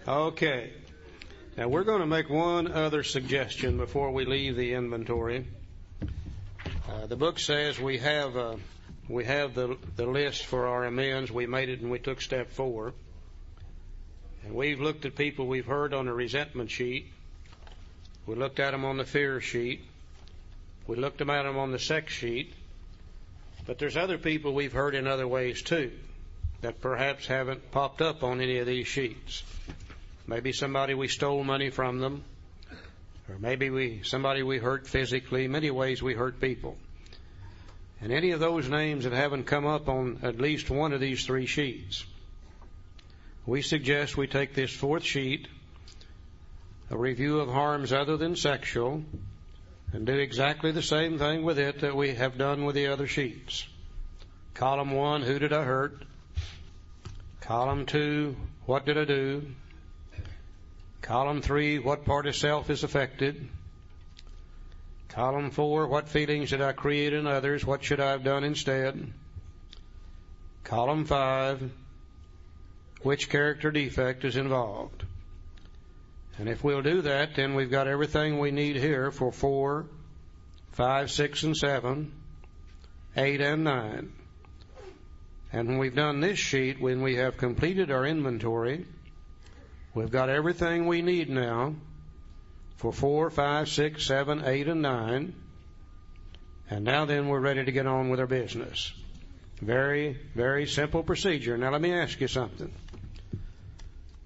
Okay. Now we're going to make one other suggestion before we leave the inventory. The book says we have the list for our amends. We made it and we took step 4. And we've looked at people we've heard on the resentment sheet. We looked at them on the fear sheet. We looked at them on the sex sheet. But there's other people we've heard in other ways too that perhaps haven't popped up on any of these sheets. Maybe somebody we stole money from them, or maybe somebody we hurt physically. Many ways we hurt people. And any of those names that haven't come up on at least one of these 3 sheets, we suggest we take this 4th sheet, a review of harms other than sexual, and do exactly the same thing with it that we have done with the other sheets. Column 1, who did I hurt? Column 2, what did I do? Column 3, what part of self is affected? Column 4, what feelings did I create in others? What should I have done instead? Column 5, which character defect is involved? And if we'll do that, then we've got everything we need here for 4, 5, 6, and 7, 8, and 9. And when we've done this sheet, when we have completed our inventory, we've got everything we need now for 4, 5, 6, 7, 8, and 9. And now then we're ready to get on with our business. Very, very simple procedure. Now let me ask you something.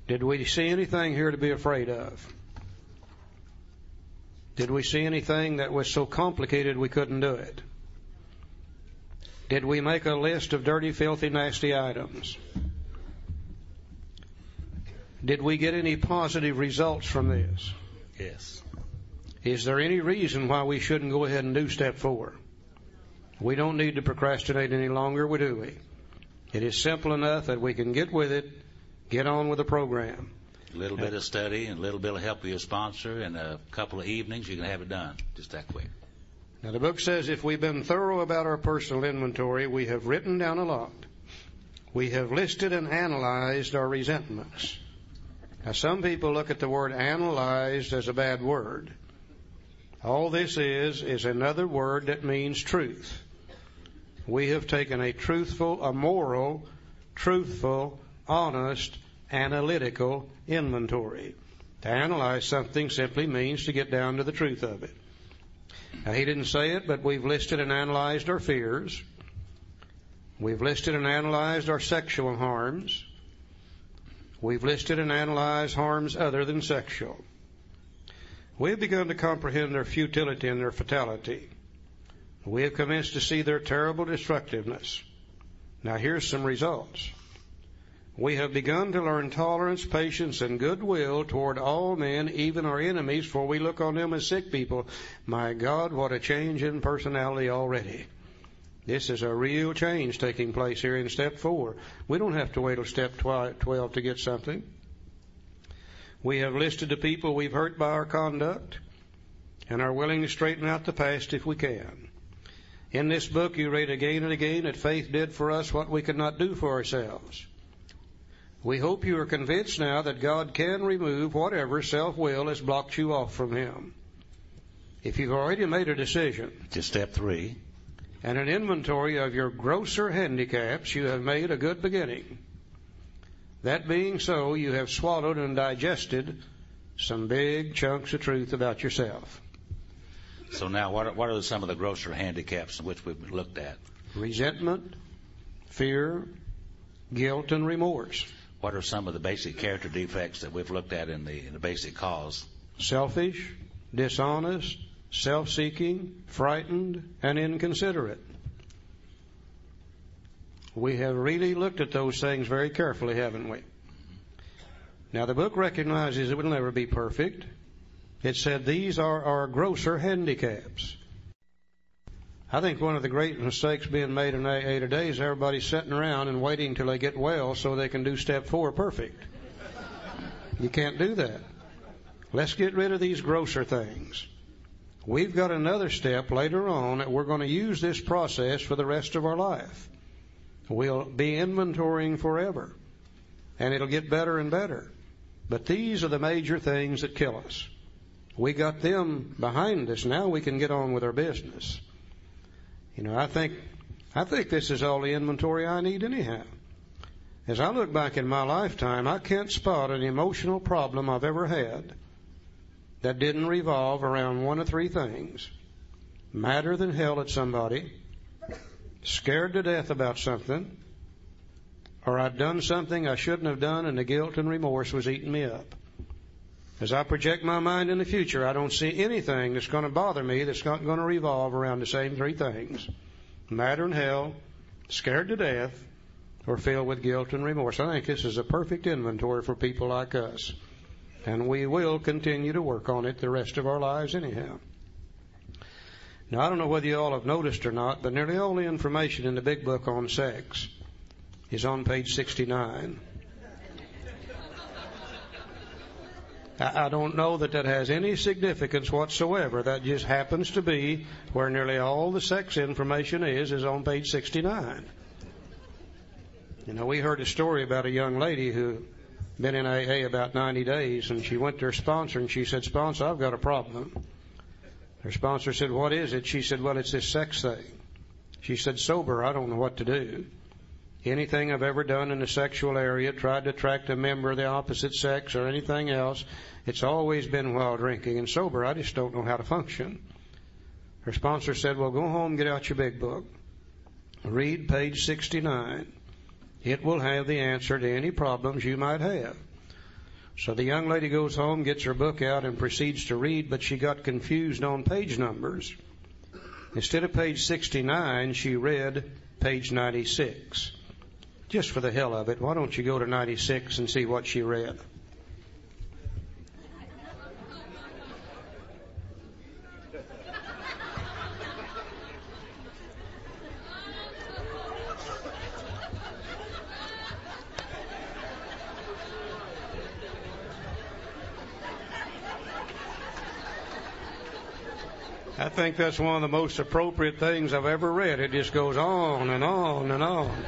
Did we see anything here to be afraid of? Did we see anything that was so complicated we couldn't do it? Did we make a list of dirty, filthy, nasty items? Did we get any positive results from this? Yes. Is there any reason why we shouldn't go ahead and do step 4? We don't need to procrastinate any longer, do we? It is simple enough that we can get with it, get on with the program. A little bit of study and a little bit of help with your sponsor and a couple of evenings, you can have it done just that quick. Now the book says if we've been thorough about our personal inventory, we have written down a lot. We have listed and analyzed our resentments. Now some people look at the word analyzed as a bad word. All this is another word that means truth. We have taken a truthful, a moral, truthful, honest, analytical inventory. To analyze something simply means to get down to the truth of it. Now, he didn't say it, but we've listed and analyzed our fears. We've listed and analyzed our sexual harms. We've listed and analyzed harms other than sexual. We've begun to comprehend their futility and their fatality. We have commenced to see their terrible destructiveness. Now, here's some results. We have begun to learn tolerance, patience, and goodwill toward all men, even our enemies, for we look on them as sick people. My God, what a change in personality already. This is a real change taking place here in step 4. We don't have to wait till step 12 to get something. We have listed the people we've hurt by our conduct and are willing to straighten out the past if we can. In this book, you read again and again that faith did for us what we could not do for ourselves. We hope you are convinced now that God can remove whatever self-will has blocked you off from Him. If you've already made a decision to step 3 and an inventory of your grosser handicaps, you have made a good beginning. That being so, you have swallowed and digested some big chunks of truth about yourself. So now, what are some of the grosser handicaps which we've looked at? Resentment, fear, guilt, and remorse. What are some of the basic character defects that we've looked at in the basic cause? Selfish, dishonest, self-seeking, frightened, and inconsiderate. We have really looked at those things very carefully, haven't we? Now, the book recognizes it will never be perfect. It said these are our grosser handicaps. I think one of the great mistakes being made in AA today is everybody sitting around and waiting till they get well so they can do step 4 perfect. You can't do that. Let's get rid of these grosser things. We've got another step later on that we're going to use this process for the rest of our life. We'll be inventorying forever, and it'll get better and better. But these are the major things that kill us. We got them behind us. Now we can get on with our business. You know, I think this is all the inventory I need anyhow. As I look back in my lifetime, I can't spot an emotional problem I've ever had that didn't revolve around one of three things. Madder than hell at somebody, scared to death about something, or I'd done something I shouldn't have done and the guilt and remorse was eating me up. As I project my mind in the future, I don't see anything that's going to bother me that's not going to revolve around the same three things. Madder than hell, scared to death, or filled with guilt and remorse. I think this is a perfect inventory for people like us. And we will continue to work on it the rest of our lives anyhow. Now, I don't know whether you all have noticed or not, but nearly all the information in the big book on sex is on page 69. I don't know that has any significance whatsoever. That just happens to be where nearly all the sex information is on page 69. You know, we heard a story about a young lady who been in AA about 90 days, and she went to her sponsor and she said, "Sponsor, I've got a problem." Her sponsor said, "What is it?" She said, "Well, it's this sex thing." She said, "Sober, I don't know what to do. Anything I've ever done in the sexual area, tried to attract a member of the opposite sex or anything else, it's always been while drinking. And sober, I just don't know how to function." Her sponsor said, "Well, go home, get out your big book. Read page 69. It will have the answer to any problems you might have." So the young lady goes home, gets her book out, and proceeds to read, but she got confused on page numbers. Instead of page 69, she read page 96. Just for the hell of it, why don't you go to 96 and see what she read? I think that's one of the most appropriate things I've ever read. It just goes on and on and on.